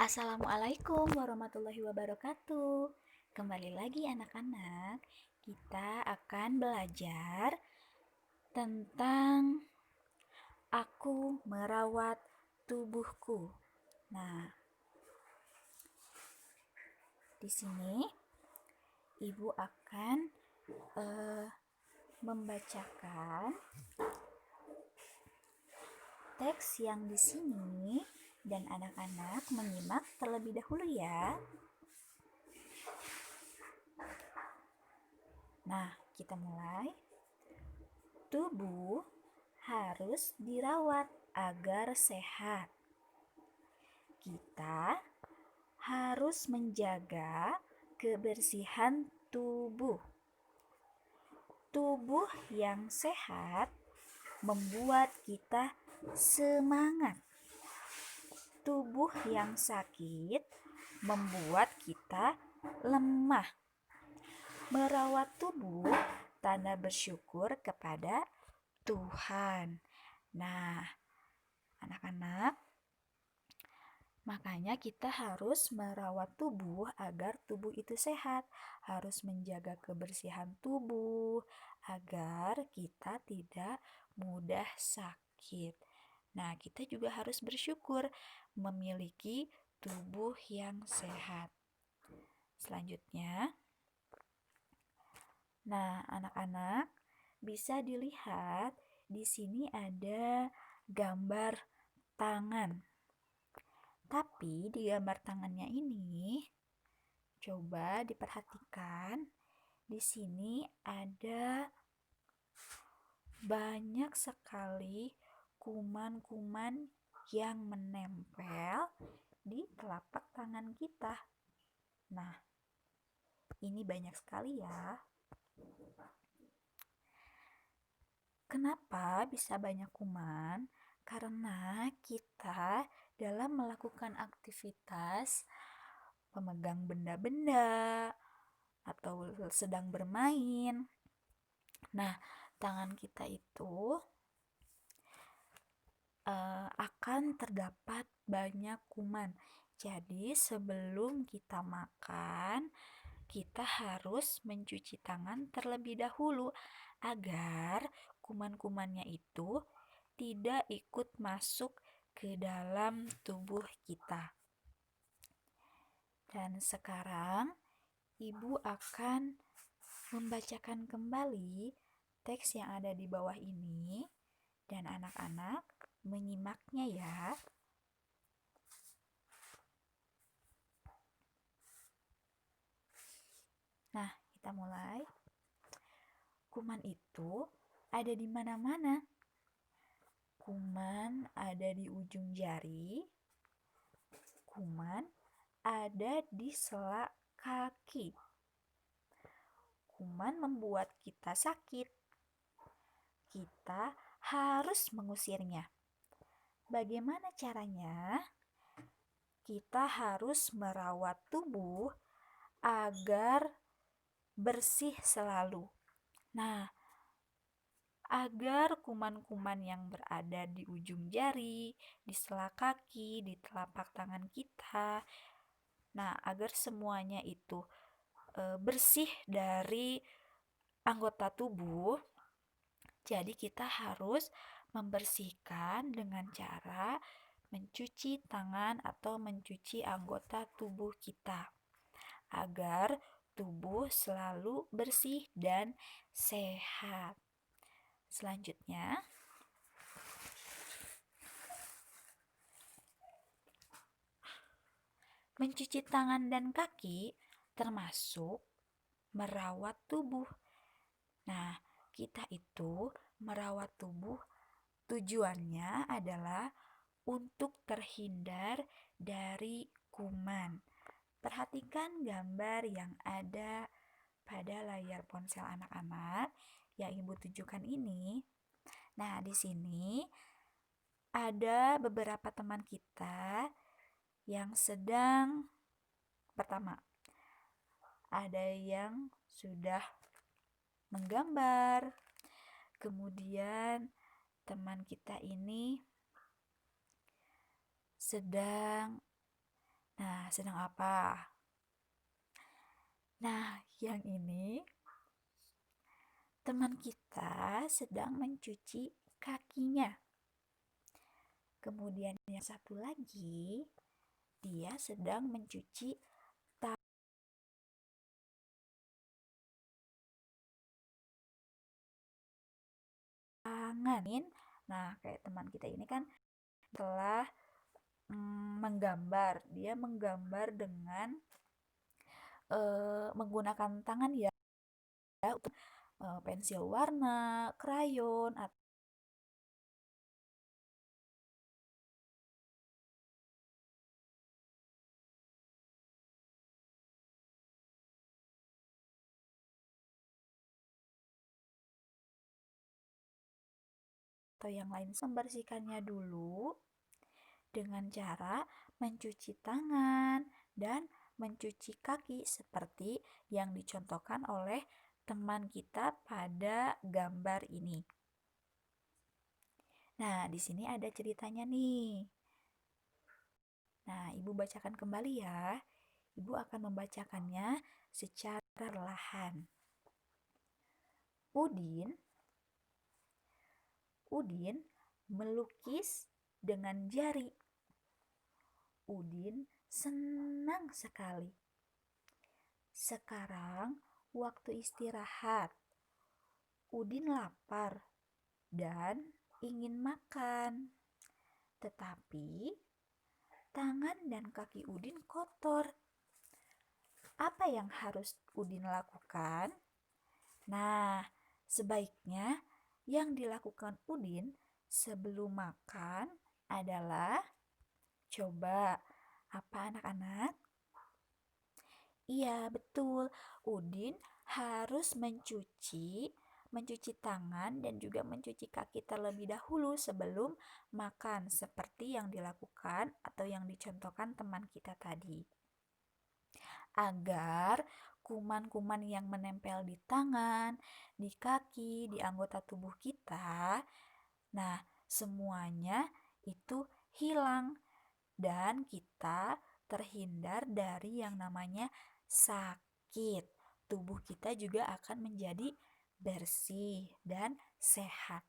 Assalamualaikum warahmatullahi wabarakatuh. Kembali lagi anak-anak, kita akan belajar tentang aku merawat tubuhku. Nah, di sini Ibu akan membacakan teks yang di sini dan anak-anak menyimak terlebih dahulu ya. Nah, kita mulai. Tubuh harus dirawat agar sehat. Kita harus menjaga kebersihan tubuh. Tubuh yang sehat membuat kita semangat. Tubuh yang sakit membuat kita lemah. Merawat tubuh tanda bersyukur kepada Tuhan. Nah, anak-anak, makanya kita harus merawat tubuh agar tubuh itu sehat. Harus menjaga kebersihan tubuh agar kita tidak mudah sakit. Nah, kita juga harus bersyukur memiliki tubuh yang sehat. Selanjutnya, nah, anak-anak bisa dilihat di sini ada gambar tangan. Tapi di gambar tangannya ini coba diperhatikan. Di sini ada banyak sekali kuman-kuman yang menempel di telapak tangan kita. Nah, ini banyak sekali ya. Kenapa bisa banyak kuman? Karena kita dalam melakukan aktivitas memegang benda-benda atau sedang bermain. Nah, tangan kita itu akan terdapat banyak kuman. Jadi sebelum kita makan, kita harus mencuci tangan terlebih dahulu agar kuman-kumannya itu tidak ikut masuk ke dalam tubuh kita. Dan sekarang Ibu akan membacakan kembali teks yang ada di bawah ini dan anak-anak menyimaknya ya. Nah, kita mulai. Kuman itu ada di mana-mana. Kuman ada di ujung jari. Kuman ada di sela kaki. Kuman membuat kita sakit. Kita harus mengusirnya. Bagaimana caranya? Kita harus merawat tubuh agar bersih selalu. Nah, agar kuman-kuman yang berada di ujung jari, di sela kaki, di telapak tangan kita, nah agar semuanya itu bersih dari anggota tubuh, jadi kita harus membersihkan dengan cara mencuci tangan atau mencuci anggota tubuh kita agar tubuh selalu bersih dan sehat. Selanjutnya, mencuci tangan dan kaki termasuk merawat tubuh. Nah, kita itu merawat tubuh tujuannya adalah untuk terhindar dari kuman. Perhatikan gambar yang ada pada layar ponsel anak-anak yang Ibu tunjukkan ini. Nah, di sini ada beberapa teman kita yang sedang pertama, ada yang sudah menggambar. Kemudian teman kita ini sedang Nah, sedang apa? Nah, yang ini teman kita sedang mencuci kakinya. Kemudian yang satu lagi, dia sedang mencuci tangan. Nah, kayak teman kita ini kan telah menggambar. Dia menggambar dengan menggunakan tangan ya, untuk pensil warna, krayon, atau yang lain. Membersihkannya dulu dengan cara mencuci tangan dan mencuci kaki seperti yang dicontohkan oleh teman kita pada gambar ini. Nah, di sini ada ceritanya nih. Nah, Ibu bacakan kembali ya. Ibu akan membacakannya secara perlahan. Udin melukis dengan jari. Udin senang sekali. Sekarang waktu istirahat. Udin lapar dan ingin makan. Tetapi tangan dan kaki Udin kotor. Apa yang harus Udin lakukan? Nah, sebaiknya yang dilakukan Udin sebelum makan adalah coba apa anak-anak? Iya, betul. Udin harus mencuci tangan dan juga mencuci kaki terlebih dahulu sebelum makan, seperti yang dilakukan atau yang dicontohkan teman kita tadi. Agar kuman-kuman yang menempel di tangan, di kaki, di anggota tubuh kita, nah, semuanya itu hilang dan kita terhindar dari yang namanya sakit. Tubuh kita juga akan menjadi bersih dan sehat.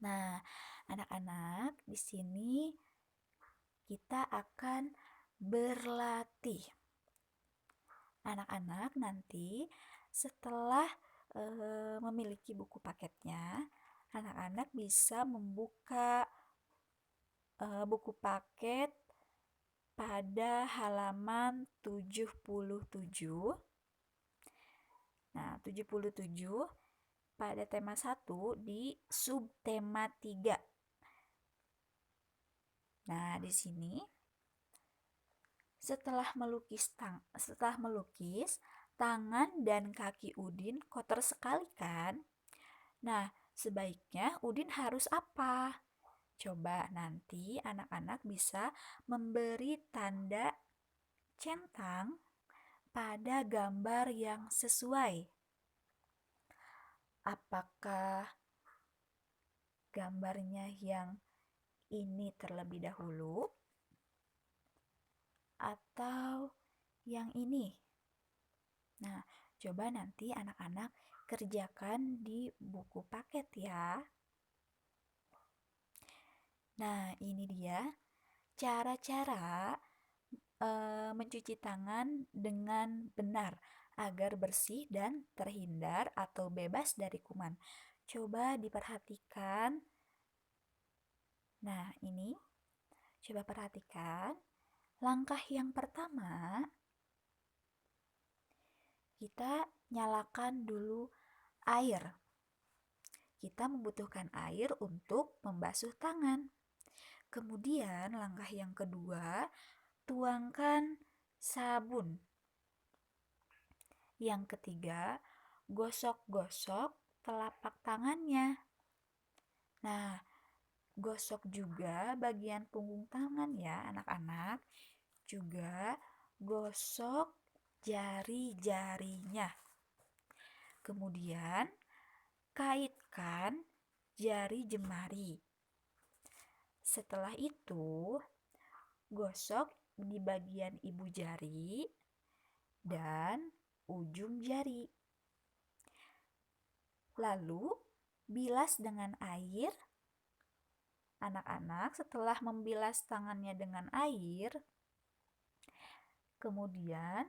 Nah, anak-anak, di sini kita akan berlatih. Anak-anak nanti setelah memiliki buku paketnya, anak-anak bisa membuka buku paket pada halaman 77. Nah, 77 pada tema 1 di subtema 3. Nah, di sini setelah melukis tangan dan kaki Udin kotor sekali kan? Nah, sebaiknya Udin harus apa? Coba nanti anak-anak bisa memberi tanda centang pada gambar yang sesuai. Apakah gambarnya yang ini terlebih dahulu atau yang ini? Nah, coba nanti anak-anak kerjakan di buku paket ya. Nah, ini dia cara-cara mencuci tangan dengan benar agar bersih dan terhindar atau bebas dari kuman. Coba diperhatikan. Nah, ini coba perhatikan. Langkah yang pertama, kita nyalakan dulu air. Kita membutuhkan air untuk membasuh tangan. Kemudian langkah yang kedua, tuangkan sabun. Yang ketiga, gosok-gosok telapak tangannya. Nah, gosok juga bagian punggung tangan ya anak-anak. Juga gosok jari-jarinya. Kemudian kaitkan jari jemari. Setelah itu, gosok di bagian ibu jari dan ujung jari. Lalu bilas dengan air. Anak-anak setelah membilas tangannya dengan air, kemudian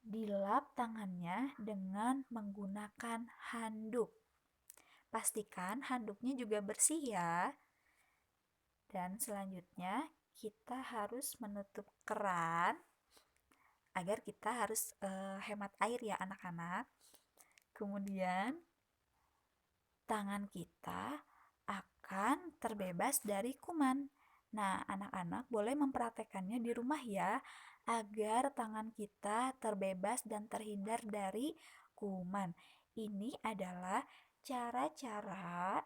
dilap tangannya dengan menggunakan handuk. Pastikan handuknya juga bersih ya. Dan selanjutnya kita harus menutup keran agar kita harus hemat air ya anak-anak. Kemudian tangan kita akan terbebas dari kuman. Nah, anak-anak boleh mempraktekannya di rumah ya, agar tangan kita terbebas dan terhindar dari kuman. Ini adalah cara-cara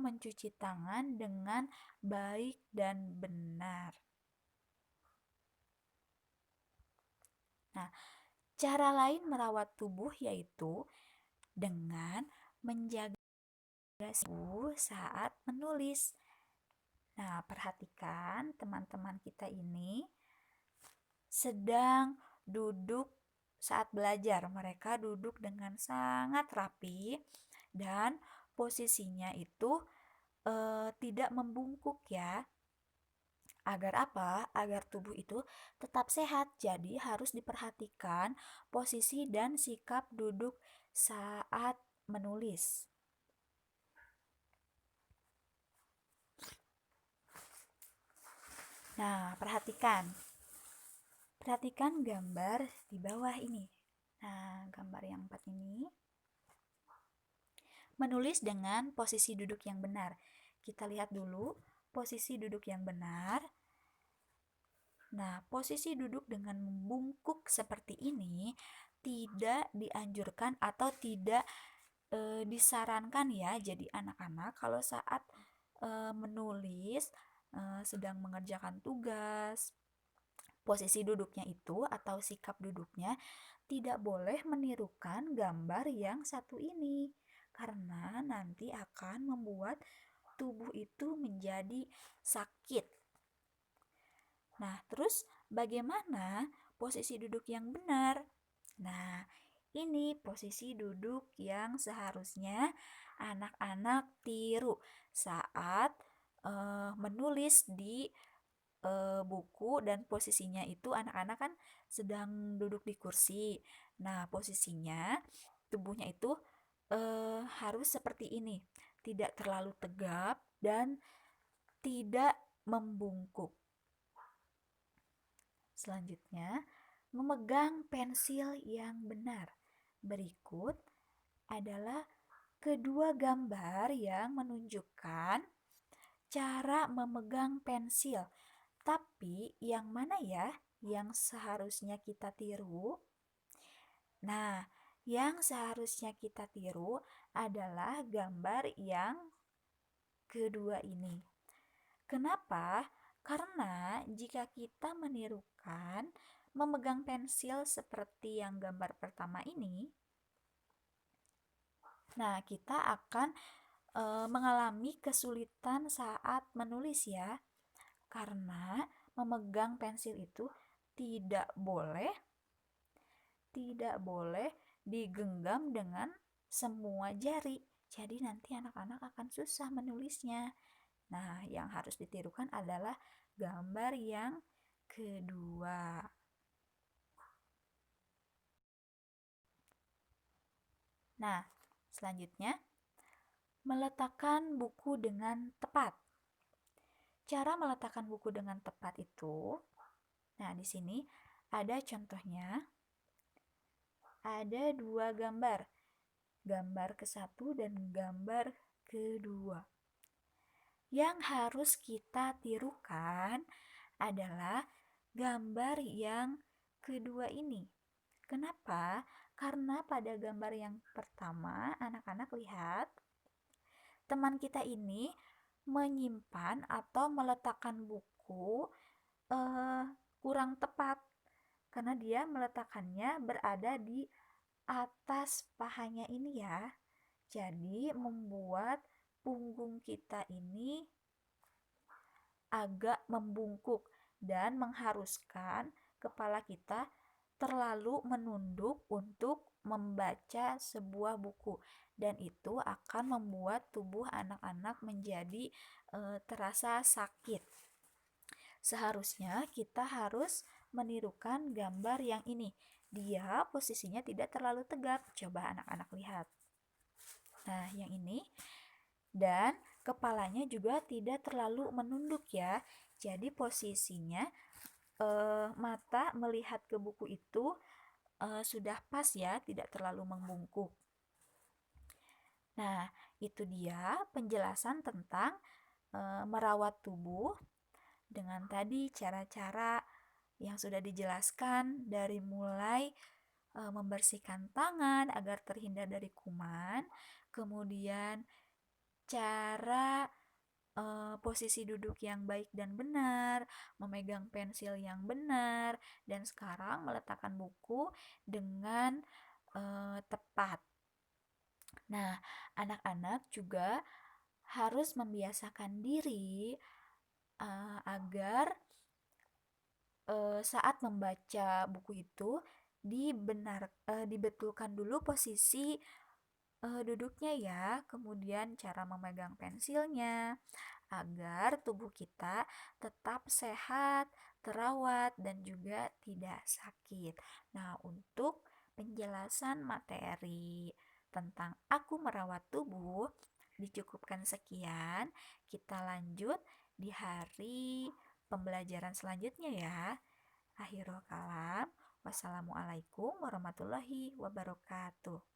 mencuci tangan dengan baik dan benar. Nah, cara lain merawat tubuh yaitu dengan menjaga suhu saat menulis. Nah, perhatikan teman-teman kita ini sedang duduk saat belajar. Mereka duduk dengan sangat rapi dan posisinya itu tidak membungkuk ya. Agar apa? Agar tubuh itu tetap sehat. Jadi harus diperhatikan posisi dan sikap duduk saat menulis. Nah, perhatikan gambar di bawah ini. Nah, gambar yang 4 ini menulis dengan posisi duduk yang benar. Kita lihat dulu posisi duduk yang benar. Nah, posisi duduk dengan membungkuk seperti ini tidak dianjurkan atau tidak disarankan ya. Jadi anak-anak kalau saat menulis sedang mengerjakan tugas, posisi duduknya itu atau sikap duduknya tidak boleh menirukan gambar yang satu ini, karena nanti akan membuat tubuh itu menjadi sakit. Nah, terus bagaimana posisi duduk yang benar? Nah, ini posisi duduk yang seharusnya anak-anak tiru saat menulis di buku, dan posisinya itu anak-anak kan sedang duduk di kursi. Nah, posisinya tubuhnya itu harus seperti ini, tidak terlalu tegap dan tidak membungkuk. Selanjutnya, memegang pensil yang benar. Berikut adalah kedua gambar yang menunjukkan cara memegang pensil. Tapi yang mana ya yang seharusnya kita tiru? Nah, yang seharusnya kita tiru adalah gambar yang kedua ini. Kenapa? Karena jika kita menirukan memegang pensil seperti yang gambar pertama ini, nah kita akan mengalami kesulitan saat menulis ya. Karena memegang pensil itu tidak boleh digenggam dengan semua jari. Jadi nanti anak-anak akan susah menulisnya. Nah, yang harus ditirukan adalah gambar yang kedua. Nah, selanjutnya meletakkan buku dengan tepat. Cara meletakkan buku dengan tepat itu, nah di sini ada contohnya. Ada dua gambar. Gambar ke-1 dan gambar kedua. Yang harus kita tirukan adalah gambar yang kedua ini. Kenapa? Karena pada gambar yang pertama, anak-anak lihat teman kita ini menyimpan atau meletakkan buku kurang tepat, karena dia meletakkannya berada di atas pahanya ini ya. Jadi membuat punggung kita ini agak membungkuk dan mengharuskan kepala kita terlalu menunduk untuk membaca sebuah buku, dan itu akan membuat tubuh anak-anak menjadi terasa sakit. Seharusnya kita harus menirukan gambar yang ini. Dia posisinya tidak terlalu tegap. Coba anak-anak lihat. Nah, yang ini. Dan kepalanya juga tidak terlalu menunduk ya. Jadi posisinya mata melihat ke buku itu sudah pas ya, tidak terlalu membungkuk. Nah, itu dia penjelasan tentang merawat tubuh dengan tadi cara-cara yang sudah dijelaskan dari mulai membersihkan tangan agar terhindar dari kuman, kemudian cara posisi duduk yang baik dan benar, memegang pensil yang benar, dan sekarang meletakkan buku dengan tepat. Nah, anak-anak juga harus membiasakan diri agar saat membaca buku itu dibetulkan dulu posisi duduknya ya, kemudian cara memegang pensilnya agar tubuh kita tetap sehat, terawat dan juga tidak sakit. Nah, untuk penjelasan materi tentang aku merawat tubuh dicukupkan sekian. Kita lanjut di hari pembelajaran selanjutnya ya. Akhirul kalam. Wassalamualaikum warahmatullahi wabarakatuh.